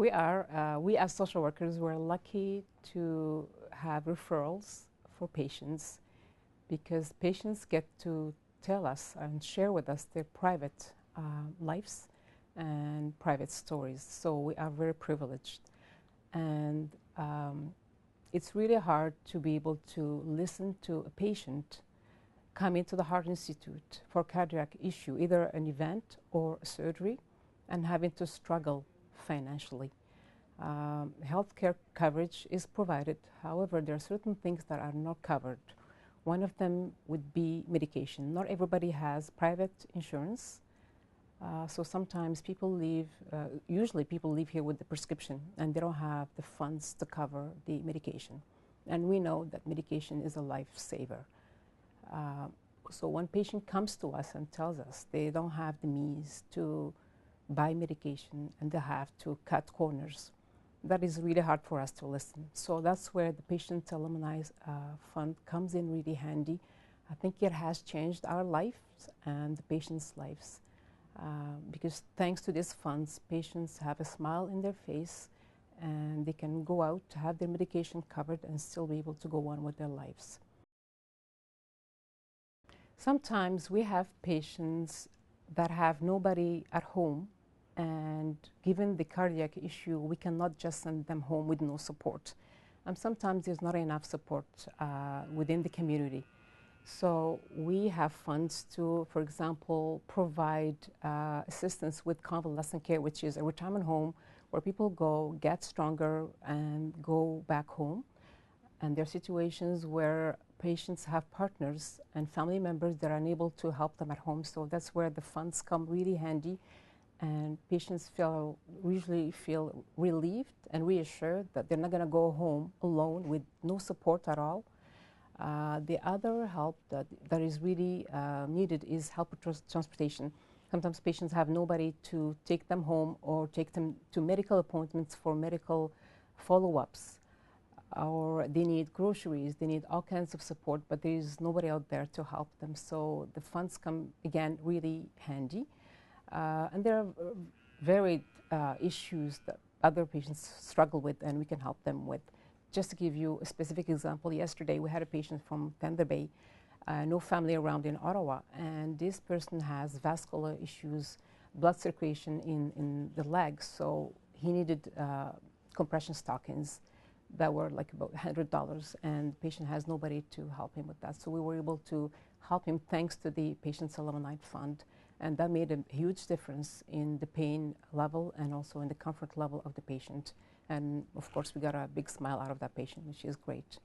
We as social workers, we're lucky to have referrals for patients because patients get to tell us and share with us their private lives and private stories. So we are very privileged. And it's really hard to be able to listen to a patient come into the Heart Institute for cardiac issue, either an event or a surgery, and having to struggle financially. Healthcare coverage is provided. However, there are certain things that are not covered. One of them would be medication. Not everybody has private insurance. So sometimes people leave, usually people leave here with the prescription and they don't have the funds to cover the medication. And we know that medication is a lifesaver. So when patient comes to us and tells us they don't have the means to buy medication and they have to cut corners, that is really hard for us to listen. So that's where the Patient Alumni Fund comes in really handy. I think it has changed our lives and the patients' lives because thanks to these funds, patients have a smile in their face and they can go out to have their medication covered and still be able to go on with their lives. Sometimes we have patients that have nobody at home, and given the cardiac issue, we cannot just send them home with no support. And sometimes there's not enough support within the community. So we have funds to, for example, provide assistance with convalescent care, which is a retirement home where people go, get stronger, and go back home. And there are situations where patients have partners and family members that are unable to help them at home. So that's where the funds come really handy. And patients usually feel relieved and reassured that they're not going to go home alone with no support at all. The other help that is really needed is help with transportation. Sometimes patients have nobody to take them home or take them to medical appointments for medical follow-ups. Or they need groceries, they need all kinds of support, but there is nobody out there to help them. So the funds come, again, really handy. And there are varied issues that other patients struggle with and we can help them with. Just to give you a specific example, yesterday we had a patient from Thunder Bay, no family around in Ottawa, and this person has vascular issues, blood circulation in the legs, so he needed compression stockings that were like about $100, and the patient has nobody to help him with that. So we were able to help him thanks to the Patients Alumni Fund, and that made a huge difference in the pain level and also in the comfort level of the patient. And of course, we got a big smile out of that patient, which is great.